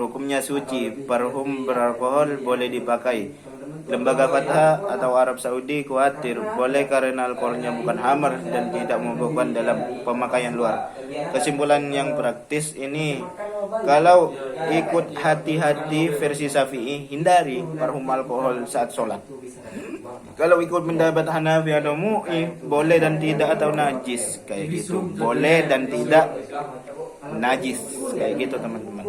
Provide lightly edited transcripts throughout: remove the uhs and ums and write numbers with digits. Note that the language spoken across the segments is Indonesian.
Hukumnya suci, parfum beralkohol boleh dipakai. Lembaga Fatha atau Arab Saudi khawatir boleh karena alkoholnya bukan hammer dan tidak memabukkan dalam pemakaian luar. Kesimpulan yang praktis ini, kalau ikut hati-hati versi Syafi'i, hindari parfum alkohol saat sholat. Kalau ikut pendapat Hanafi atau Mu'i, boleh dan tidak atau najis, kayak gitu. Boleh dan tidak najis, kayak gitu teman-teman.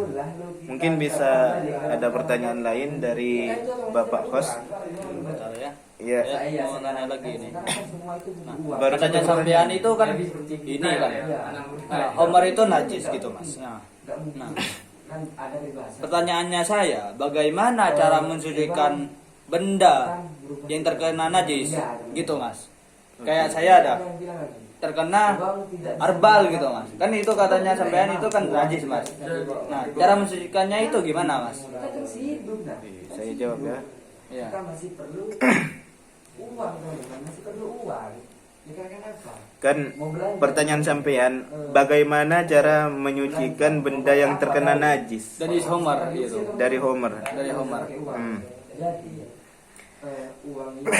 Mungkin bisa ada pertanyaan lain dari Bapak host. Bentar ya. Iya. Mau nanya lagi ini. Nah, Baru katanya satu sampean itu kan ini kan. Homer itu najis gitu, Mas. Nah, pertanyaannya saya, bagaimana cara mensucikan benda yang terkena najis gitu, Mas? Kayak saya ada terkena arbal gitu, Mas. Kan itu katanya sampean itu kan najis, Mas. Nah, cara mensucikannya itu gimana, Mas? Saya jawab ya. Iya. Kan pertanyaan sampean, bagaimana cara menyucikan benda yang terkena najis? Dari Homer gitu. Dari Homer. Dari Homer. Uang ini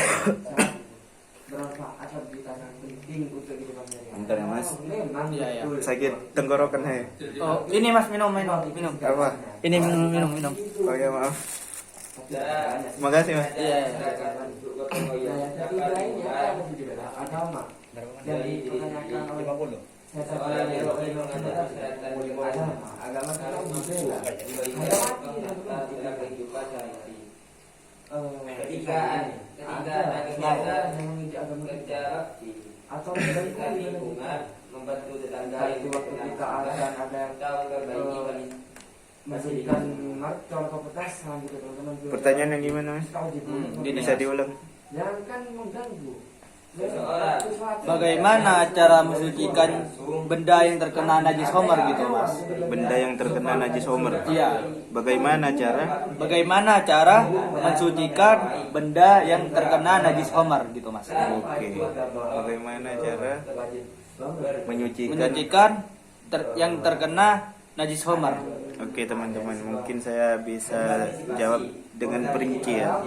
bermanfaat atau sangat penting untuk kehidupan sehari-hari. Bentar ya, Mas. Memang Iya, iya. Sakit tenggorokan he. Oh, ini Mas minum. Apa? Ini minum. Oh ya, maaf. Makasih, Mas. Iya. Nah, yang ketiga ini apa sih juga agama. Jadi pertanyakan oleh agama kita berbeda. Ketika yang mengikuti agama kita atau ketika lingkungan membantu tetangga itu waktu kita ada menjadikan marcon atau petasan gitu teman-teman. Pertanyaan yang gimana, Mas? Bisa diulang. Jangan kan mengganggu. Bagaimana cara mensucikan benda yang terkena najis Homer gitu, Mas? Benda yang terkena najis Homer. Iya. Bagaimana cara? Bagaimana cara mensucikan benda yang terkena najis Homer gitu, Mas? Oke. Bagaimana cara menyucikan? Yang terkena najis Homer. Oke teman-teman, mungkin saya bisa jawab dengan perinci ya.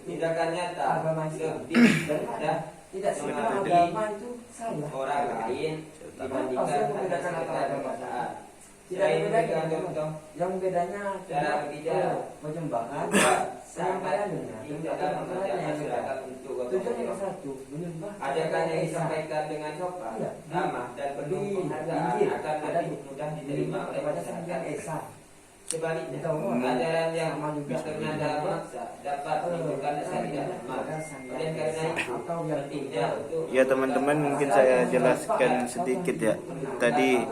Tindakan nyata lebih daripada tidak semua agama itu salah orang lain dibandingkan membedakan antara agama saat. Tidak membedakan contoh yang bedanya cara berbicara, penyembahan, penyampaiannya, tujuannya yang satu, menyembah. Adakah yang disampaikan dengan sopan, ramah dan penuh penghargaan akan lebih mudah diterima oleh masyarakat Esa. Sebaliknya, ajaran yang ternyata memaksa dapat menimbulkan rasa tidak nyaman. Oleh karena itu, pentingnya untuk Ya teman-teman, mungkin saya jelaskan sedikit ya. Tadi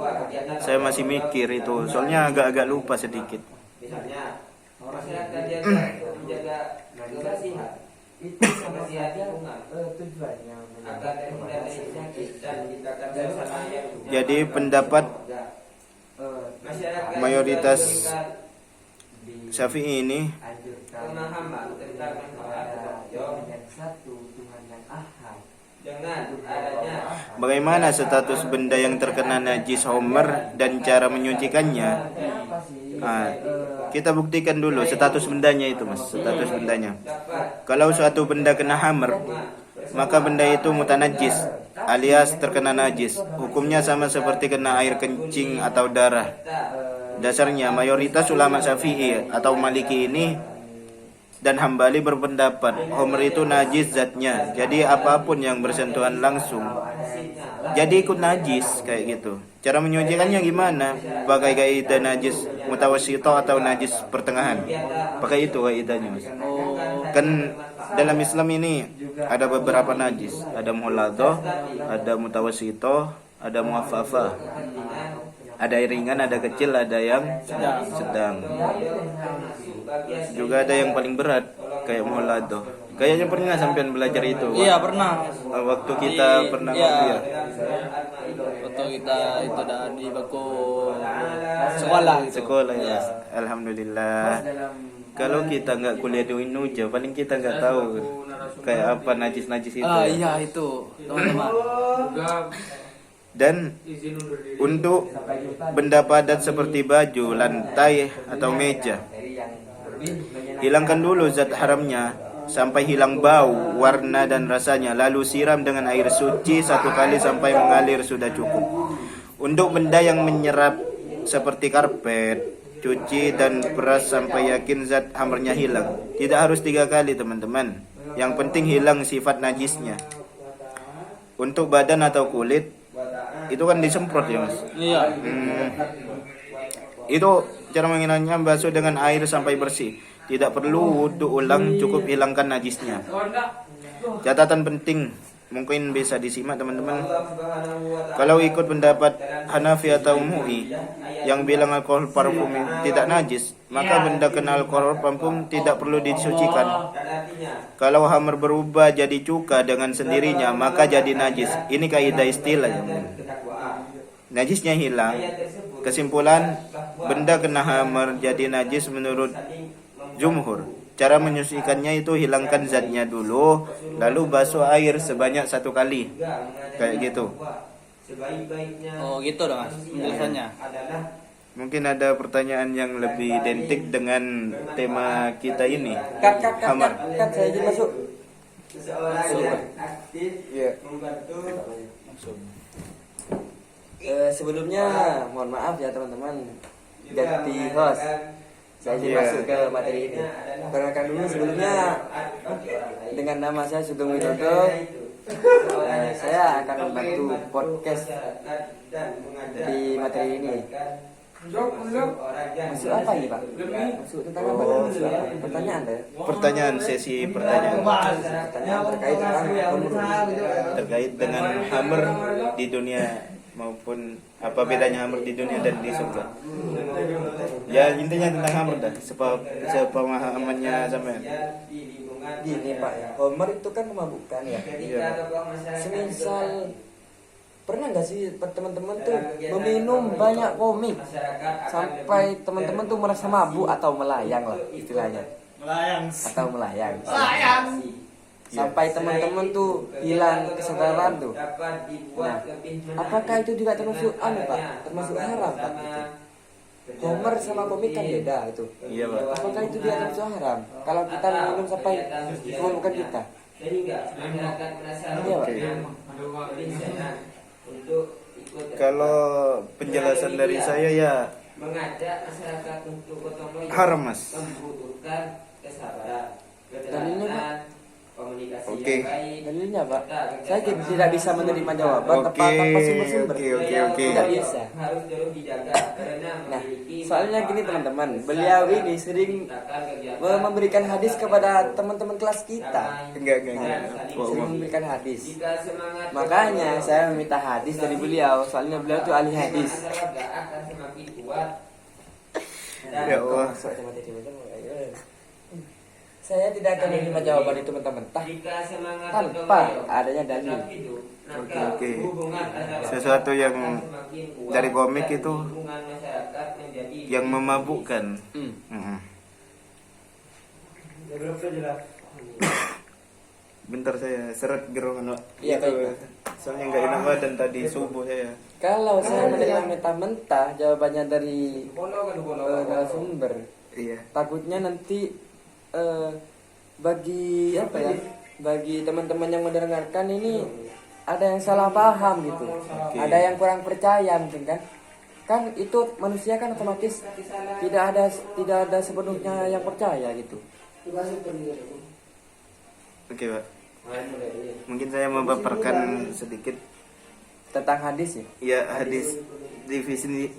saya masih mikir itu, soalnya agak-agak lupa sedikit. misalnya masyarakat jaga untuk menjaga kebersihan itu kebersihan lingkungan tujuannya agar terhindar dari penyakit dan menciptakan suasana yang Jadi pendapat masyarakat mayoritas Syafi'i ini pemahaman tentang manfaat satu Tuhan yang ahad dengan adanya bagaimana status benda yang terkena najis Homer dan cara menyucikannya. Nah, kita buktikan dulu status bendanya itu, Mas. Status bendanya. Kalau suatu benda kena hammer, maka benda itu mutanajis alias terkena najis. Hukumnya sama seperti kena air kencing atau darah. Dasarnya mayoritas ulama Syafi'i atau Maliki ini dan Hambali berpendapat Homer itu najis zatnya. Jadi apapun yang bersentuhan langsung jadi ikut najis kayak gitu. Cara menyucikannya gimana? Pakai kaidah najis mutawassithah atau najis pertengahan. Pakai itu kaidahnya, Mas. Kan dalam Islam ini ada beberapa najis. Ada muhladhah, ada mutawassithah, ada muaffafah. Ada ringan, ada kecil, ada yang sedang. Juga ada yang paling berat kayak muhladhah. Kayaknya pernah sampean belajar itu. Iya, pernah. Waktu kita pernah waktu ya. Waktu kita itu di bangku sekolah gitu. Sekolah ya. Alhamdulillah. Kalau kita nggak kuliah di Unuja, paling kita nggak tahu kayak apa najis-najis itu. Iya itu, teman-teman. Dan untuk benda padat seperti baju, lantai atau meja, hilangkan dulu zat haramnya sampai hilang bau, warna dan rasanya, lalu siram dengan air suci 1 kali sampai mengalir, sudah cukup. Untuk benda yang menyerap seperti karpet, cuci dan peras sampai yakin zat hamarnya hilang. Tidak harus 3 kali teman-teman, yang penting hilang sifat najisnya. Untuk badan atau kulit, itu kan disemprot ya mas. Iya. Itu cara menghilangnya, basuh dengan air sampai bersih. Tidak perlu wudhu ulang, cukup hilangkan najisnya. Catatan penting, mungkin bisa disimak teman-teman. Kalau ikut pendapat Hanafi atau MUI yang bilang alkohol parfum tidak najis, maka benda kena alkohol parfum tidak perlu disucikan. Kalau hammer berubah jadi cuka dengan sendirinya, maka jadi najis. Ini kaidah istilah ya. Najisnya hilang. Kesimpulan, benda kena hammer jadi najis menurut jumhur. Cara menyucikannya itu hilangkan zatnya dulu, lalu basuh air sebanyak 1 kali. Kayak gitu. Oh gitu dong mas penjelasannya. Mungkin ada pertanyaan yang lebih identik dengan tema kita ini. Kat, Hammer. saya izin masuk. Seseorang yang aktif membantu. Sebelumnya mohon maaf ya teman-teman, ganti host. Saya izin masuk ke materi ini. Perkenalkan dulu sebelumnya, dengan nama saya Sugeng Widodo. Saya akan membantu podcast di materi ini. Masuk apa ini Pak? Masuk tentang apa? Masuk apa? Pertanyaan ya? Pertanyaan, sesi pertanyaan Pertanyaan terkait tentang terkait dengan hammer di dunia maupun apa bedanya hammer di dunia dan di surga. Ya intinya tentang hammer dah, sepemahamannya sampean. Gini Pak, Homer itu kan memabukkan ya. Iya. Semisal pernah nggak sih teman-teman tuh meminum banyak komik sampai teman-teman tuh merasa mabuk atau melayang lah istilahnya, atau melayang sampai teman-teman tuh hilang kesadaran tuh. Nah, apakah itu juga termasuk Pak? Termasuk haram Pak itu? Homer sama komik kan beda itu. Iya Pak. Apakah itu dia termasuk haram? Kalau kita minum sampai memabukkan kita? Sehingga masyarakat merasa Iya, Pak. lebih senang untuk ikut Kalau penjelasan dari saya ya mengajak masyarakat untuk gotong royong haram mas. membutuhkan kesabaran, Dalilnya, keteladanan, komunikasi Oke. yang baik. Dalilnya Pak, saya tidak bisa menerima jawaban tanpa sumber-sumber. Oke. Tidak bisa. Harus terus dijaga karena Nah, memiliki soalnya gini teman-teman, beliau ini sering memberikan hadis kepada teman-teman kelas kita. Enggak. Sering memberikan hadis. Jika semangat Makanya saya meminta hadis dari beliau, soalnya beliau itu ahli hadis. masyarakat akan semakin kuat. Ya Allah. Saya tidak akan menerima jawaban itu mentah-mentah Jika semangat tanpa gotong royong adanya dalil. tetap hidup, maka Oke. hubungan antara Sesuatu yang akan semakin kuat dari komik dan itu hubungan masyarakat menjadi yang memabukkan. Bentar saya seret gerongan Pak. Iya, Itu, baik. soalnya nggak enak badan tadi subuh saya. Kalau saya menerima mentah-mentah jawabannya dari narasumber, Iya. takutnya nanti bagi apa ya, bagi teman-teman yang mendengarkan ini ada yang salah paham gitu, ada yang kurang percaya mungkin kan itu manusia kan otomatis tidak ada sepenuhnya yang percaya gitu. Oke Pak. Mungkin saya memaparkan sedikit Tentang hadis ya. ya hadis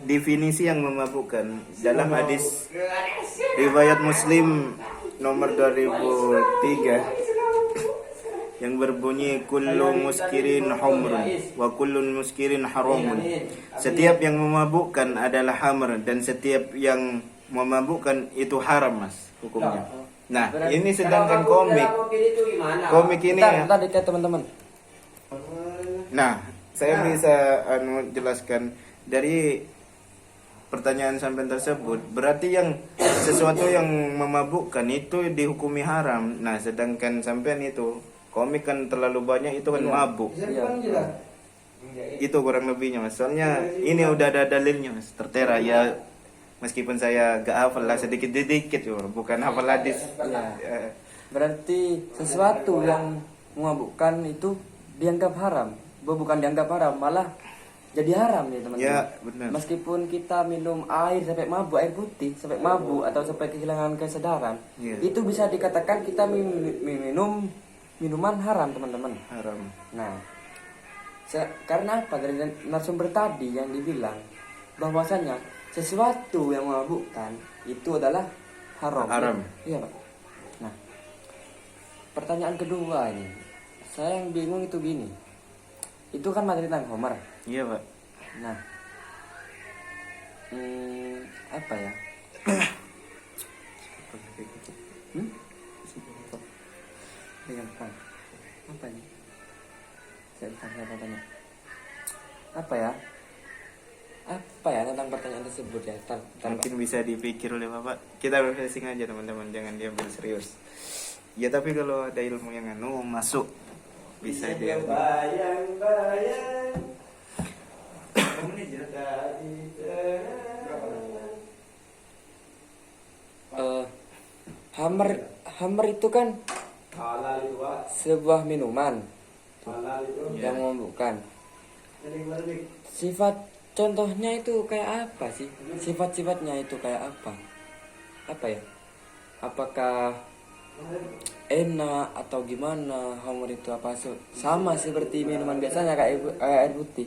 definisi yang memabukkan. Dalam hadis riwayat Muslim nomor 2003 yang berbunyi kullu muskirin humrun wa kullu muskirin haramun. Setiap yang memabukkan adalah hamr dan setiap yang memabukkan itu haram mas hukumnya. Nah, ini sedangkan komik ini ya. Bentar dikit teman-teman. Nah, saya bisa jelaskan dari pertanyaan sampean tersebut, berarti yang sesuatu yang memabukkan itu dihukumi haram. Nah, sedangkan sampean itu komik kan terlalu banyak, itu kan mabuk. Iya. Itu kurang lebihnya mas. Soalnya ini udah ada dalilnya mas. Tertera ya, meskipun saya gak hafal lah sedikit-sedikit, bukan hafal hadis. Iya. Berarti sesuatu yang memabukkan itu dianggap haram. Bukan dianggap haram, malah jadi haram nih teman-teman. Ya benar. Meskipun kita minum air sampai mabuk, air putih sampai mabuk atau sampai kehilangan kesadaran, Iya. itu bisa dikatakan kita minum minuman haram teman-teman. Haram. Nah, karena apa? Dari narasumber tadi yang dibilang bahwasannya sesuatu yang memabukkan itu adalah haram. Haram. Iya pak. Nah, pertanyaan kedua ini, saya yang bingung itu gini. Itu kan materi tentang Homer. Iya pak. Nah, apa ya? Apa ini? Saya tanya. Apa ya? Apa ya tentang pertanyaan tersebut ya? Mungkin bisa dipikir oleh bapak. Kita refreshing aja teman-teman, jangan diambil serius. Ya tapi kalau ada ilmu yang masuk bisa dia. Hammer itu kan sebuah minuman yang memabukkan. Sifat contohnya itu kayak apa sih? Sifat-sifatnya itu kayak apa? Apa ya? Apakah enak atau gimana? Hammer itu apa sama seperti minuman biasanya kayak air putih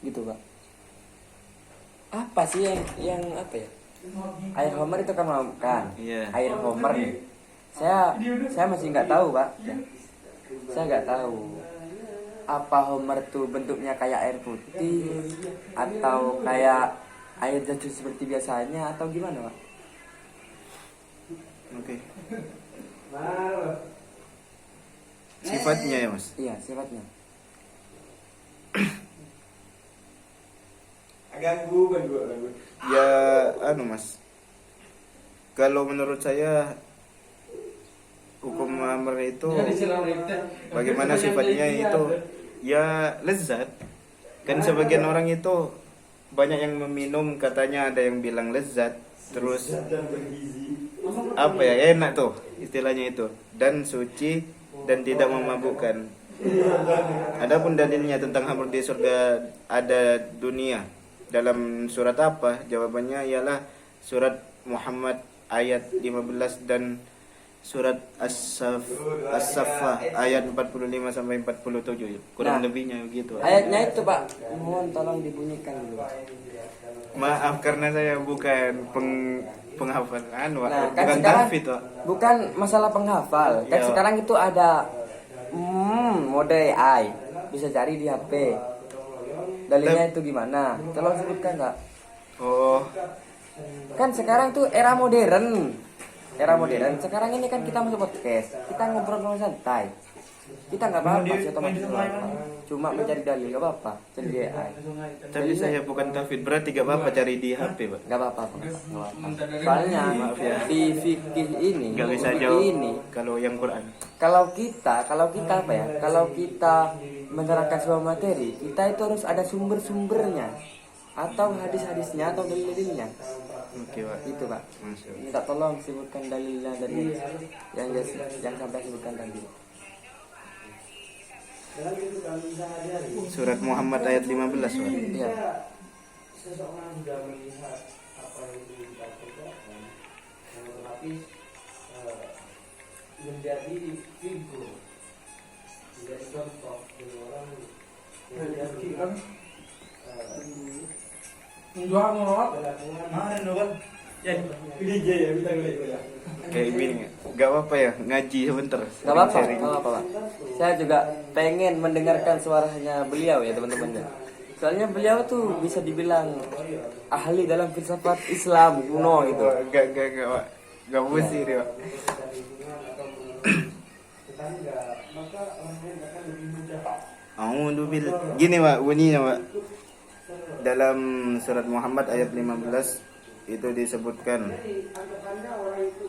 gitu pak? Apa sih yang apa ya? Air Homer itu kan memabukkan. Iya. Air Homer nih. Saya masih nggak tahu pak. Saya nggak tahu apa Homer tuh bentuknya kayak air putih atau kayak air jatuh seperti biasanya atau gimana pak? Oke. Sifatnya ya mas. Iya sifatnya. Ya mas. Kalau menurut saya hukum Hammer itu bagaimana sifatnya itu ya lezat. Kan sebagian orang itu banyak yang meminum katanya ada yang bilang lezat, terus apa ya enak tuh istilahnya itu, dan suci dan tidak memabukkan. Adapun dalilnya tentang Hammer di surga ada dunia dalam surat apa? Jawabannya ialah surat Muhammad ayat 15 dan surat As-Saffah ayat 45 sampai 47. Kurang lebihnya begitu. Ayatnya itu pak, mohon tolong dibunyikan dulu. Maaf karena saya bukan penghafal Nah, kan bukan sekarang tahfidz, Pak. bukan masalah penghafal. Kan Iya. sekarang itu ada mode AI, bisa cari di HP. Dalilnya itu gimana? Tolong sebutkan nggak? Oh, Kan sekarang tuh era modern. Era modern. Sekarang ini kan kita masuk podcast, kita ngobrol santai. Kita nggak apa-apa sih otomatis apa. Cuma mencari dalil nggak apa-apa, cari di AI. tapi saya bukan tahfidz, berarti gak apa-apa cari di HP, Pak. Nggak apa-apa, Pak. Nggak apa-apa. Soalnya Maaf ya. di fikih ini, Gak bisa fikih jawab ini, kalau yang Quran. kalau kita apa ya? Kalau kita menerangkan sebuah materi, kita itu harus ada sumber-sumbernya atau hadis-hadisnya atau dalil-dalilnya. Oke, Pak. Itu, Pak. Masuk. Minta tolong sebutkan dalilnya dari yang sampai sebutkan tadi. Surat Muhammad ayat 15, Pak. Iya. Seseorang sudah melihat apa yang dilakukan, otomatis menjadi figur, menjadi contoh bagi orang Kayak gini, gak apa-apa ya ngaji sebentar. Gak apa-apa, Sharing. gak apa-apa, Pak. Saya juga pengen mendengarkan suaranya beliau ya teman-teman. Soalnya beliau tuh bisa dibilang ahli dalam filsafat Islam kuno gitu. Gak, Pak. Gak mesti dia, Pak. Gini, Pak, bunyinya, Pak. Dalam surat Muhammad ayat 15 itu disebutkan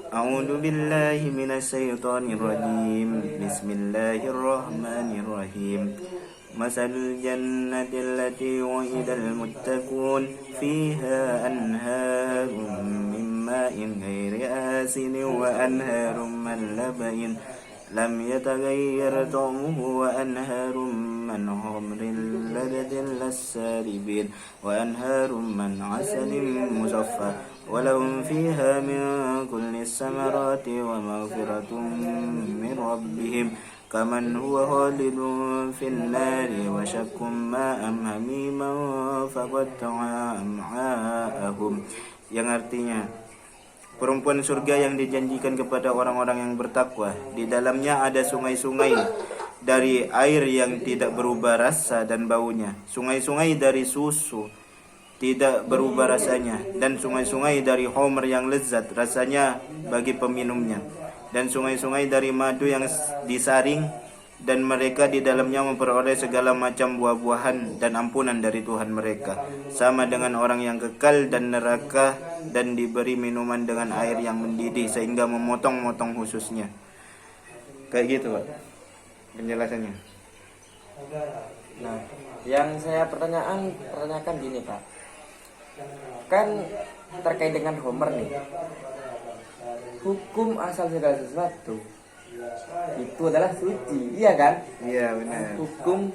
A'udzu billahi minasyaitonir rajim. Bismillahirrahmanirrahim. مثل الجنة التي وعد المتقون فيها أنهار من ماء غير آسن وأنهار من لبن لم يتغير طعمه وأنهار من خمر لذة للشاربين وأنهار من عسل مصفى ولهم فيها من كل الثمرات ومغفرة من ربهم كمن هو خالد في النار وشق ماء حميما فقطع أمعاءهم, yang artinya perempuan surga yang dijanjikan kepada orang-orang yang bertakwa. Di dalamnya ada sungai-sungai dari air yang tidak berubah rasa dan baunya, sungai-sungai dari susu tidak berubah rasanya, dan sungai-sungai dari homer yang lezat rasanya bagi peminumnya, dan sungai-sungai dari madu yang disaring, dan mereka di dalamnya memperoleh segala macam buah-buahan dan ampunan dari Tuhan mereka, sama dengan orang yang kekal dan neraka dan diberi minuman dengan air yang mendidih sehingga memotong-motong khususnya. Kayak gitu, Pak, penjelasannya. Nah, yang saya pertanyakan gini, Pak. Kan terkait dengan Homer nih. Hukum asal segala sesuatu itu adalah suci, iya kan? Iya, benar. Hukum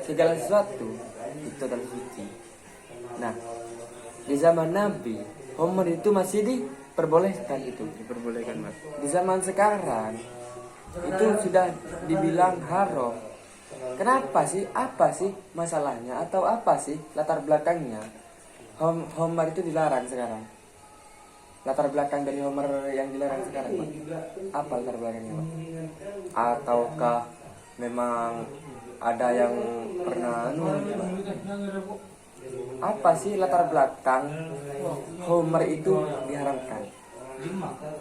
segala sesuatu itu adalah suci. Nah, di zaman Nabi, Homer itu masih diperbolehkan itu. Diperbolehkan, Mas. Di zaman sekarang itu sudah dibilang haram. Kenapa sih? Apa sih masalahnya? Atau apa sih latar belakangnya? Homer itu dilarang sekarang. Latar belakang dari Homer yang dilarang sekarang, Pak? Apa latar belakangnya, Pak? Ataukah memang ada yang pernah apa sih latar belakang Homer itu diharamkan?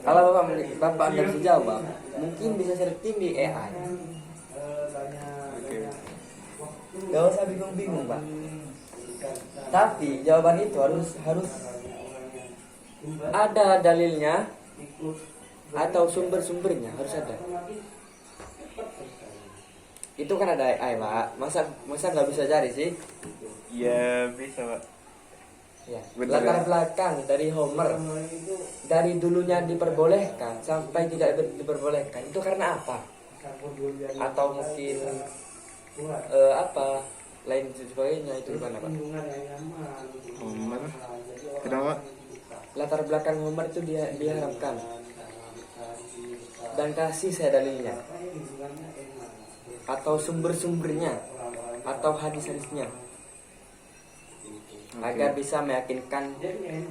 Kalau Bapak Anda bisa jawab, mungkin bisa searching di AI. Gak usah bingung-bingung, Pak. Tapi jawaban itu harus ada dalilnya atau sumber-sumbernya, harus ada. Itu kan ada AI, Pak. Masa nggak bisa cari sih? Ya bisa, Pak. Ya. Betul, Latar ya. belakang dari Homer dari dulunya diperbolehkan sampai tidak diperbolehkan itu karena apa? Atau mungkin apa lain sebagainya, itu gimana, Pak? Homer. Kenapa? Latar belakang Homer itu diharapkan dan kasih saya dalilnya atau sumber-sumbernya atau hadis-hadisnya agar bisa meyakinkan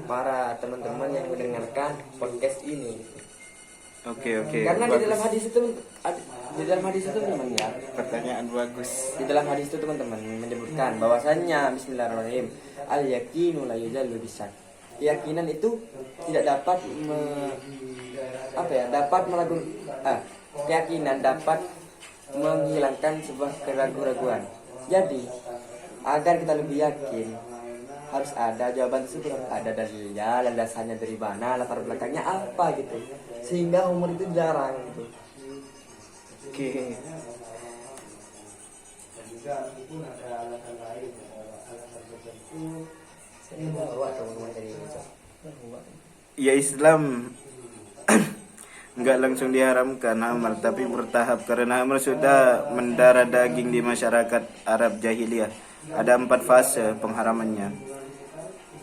para teman-teman yang mendengarkan podcast ini. Oke. Karena Bagus. di dalam hadis itu teman-teman ya. Pertanyaan bagus. Di dalam hadis itu teman-teman menyebutkan bahwasannya Bismillahirrahmanirrahim, al yakinu la yujallu bisak. Keyakinan itu tidak dapat keyakinan dapat menghilangkan sebuah keraguan-raguan. Jadi agar kita lebih yakin harus ada jawaban tersebut, harus ada dalilnya, landasannya dari mana, latar belakangnya apa gitu, sehingga umur itu dilarang gitu. Oke. Saya bawa teman-teman dari Indonesia. Ya, Islam nggak langsung diharamkan hamar, tapi bertahap, karena hamar sudah mendarah daging di masyarakat Arab jahiliyah. Ada 4 fase pengharamannya.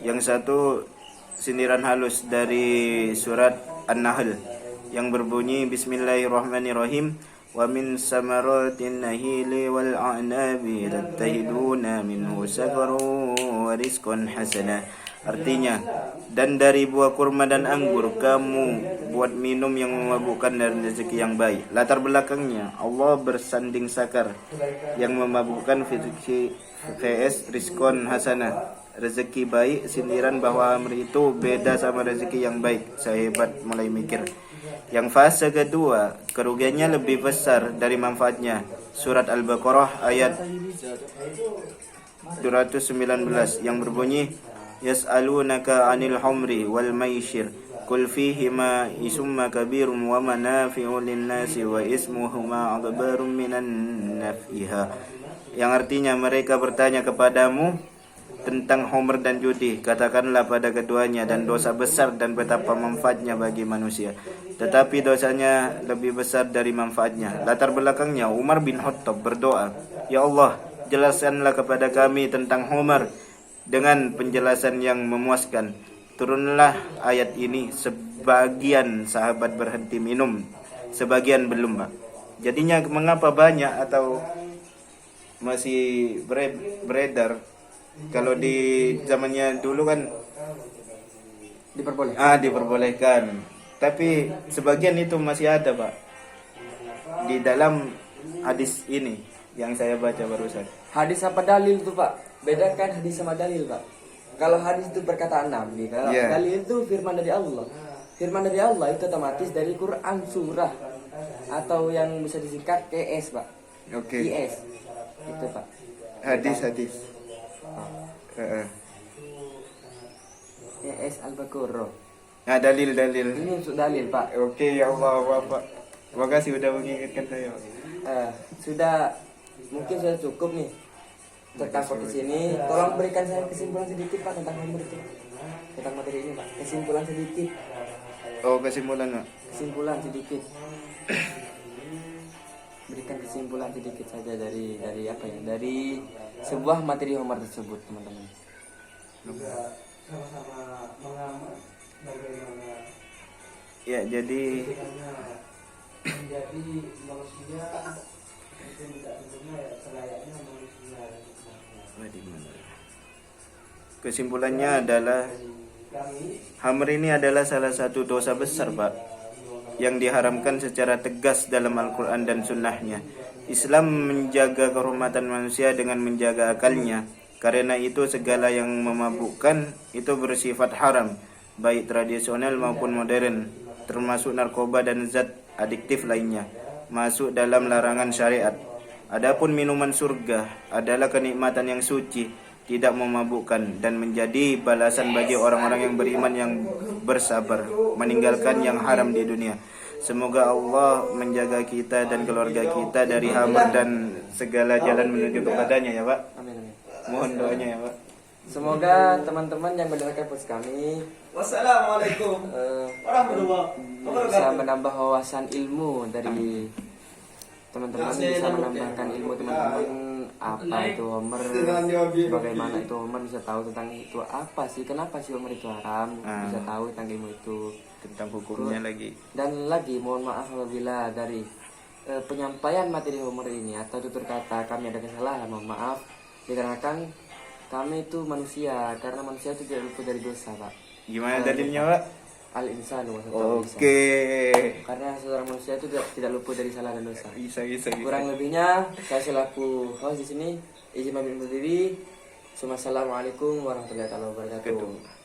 Yang satu sindiran halus dari surat An-Nahl yang berbunyi Bismillahirrahmanirrahim, wa min samaratin nahili wal a'nabi tattahiduna minhu safaru wa rizqan hasana. Artinya, dan dari buah kurma dan anggur kamu buat minum yang memabukkan dan rezeki yang baik. Latar belakangnya, Allah bersanding sakar yang memabukkan vs rizqan hasanah, rezeki baik, sindiran bahwa amri itu beda sama rezeki yang baik. Saya hebat mulai mikir. Yang fase kedua, kerugiannya lebih besar dari manfaatnya. Surat Al-Baqarah ayat 219 yang berbunyi Yas'alunaka 'anil humri wal maisir qul fihima isumma kabirum wa manafi'u lin-nasi wa ismuhuma akbarum minan naf'iha. yang artinya mereka bertanya kepadamu tentang Homer dan judi. Katakanlah pada keduanya dan dosa besar dan betapa manfaatnya bagi manusia. Tetapi dosanya lebih besar dari manfaatnya. Latar belakangnya Umar bin Khattab berdoa, "Ya Allah, jelaskanlah kepada kami tentang Homer dengan penjelasan yang memuaskan." Turunlah ayat ini. Sebagian sahabat berhenti minum, sebagian belum, Pak. Jadinya mengapa banyak atau masih beredar? Kalau di zamannya dulu kan diperbolehkan. Tapi sebagian itu masih ada, Pak. Di dalam hadis ini yang saya baca barusan. Hadis apa dalil itu, Pak? Bedakan hadis sama dalil, Pak. Kalau hadis itu perkataan Nabi, kalau dalil itu firman dari Allah. Firman dari Allah itu otomatis dari Quran surah atau yang bisa disingkat QS, Pak. Oke. QS. Itu, Pak. Hadis. QS Al-Baqarah. Nah, dalil. Ini untuk dalil, Pak. Oke, ya Allah, Bapak. Terima kasih sudah mengingatkan saya. Mungkin sudah cukup nih. Tertangkap di sini. Tolong berikan saya kesimpulan sedikit, Pak, tentang Homer itu. Tentang materi ini, Pak. Kesimpulan sedikit. Oh, kesimpulan, Pak. Kesimpulan sedikit. Berikan kesimpulan sedikit saja dari apa ya? Dari sebuah materi Homer tersebut, teman-teman. Sama-sama mengamat bagaimana Ya, jadi menjadi manusia itu tidak tentunya ya selayaknya manusia. kesimpulannya adalah Homer ini adalah salah satu dosa besar, Pak, yang diharamkan secara tegas dalam Al-Quran dan Sunnahnya. Islam menjaga kehormatan manusia dengan menjaga akalnya. Karena itu segala yang memabukkan itu bersifat haram, baik tradisional maupun modern, termasuk narkoba dan zat adiktif lainnya, masuk dalam larangan syariat. Adapun minuman surga adalah kenikmatan yang suci, tidak memabukkan, dan menjadi balasan bagi orang-orang yang beriman yang bersabar meninggalkan yang haram di dunia. Semoga Allah menjaga kita dan keluarga kita dari Homer dan segala jalan menuju kepadanya, ya Pak. Amin. Mohon doanya, ya Pak. Semoga teman-teman yang mendengarkan podcast kami Wassalamualaikum warahmatullahi wabarakatuh. bisa menambah wawasan ilmu dari teman-teman, bisa menambahkan ilmu teman-teman apa itu Homer, bagaimana itu Homer, bisa tahu tentang itu apa sih, kenapa sih Homer itu haram, bisa tahu tentang ilmu itu, Tentang hukumnya lagi. dan lagi mohon maaf apabila dari penyampaian materi Homer ini atau tutur kata kami ada kesalahan, mohon maaf, dikarenakan kami itu manusia, karena manusia itu tidak luput dari dosa, Pak. Gimana dalilnya, Pak? Al-insanu Oke. karena seorang manusia itu tidak luput dari salah dan dosa. Bisa. Kurang lebihnya saya selaku host di sini izin pamit undur diri. Assalamualaikum warahmatullahi wabarakatuh.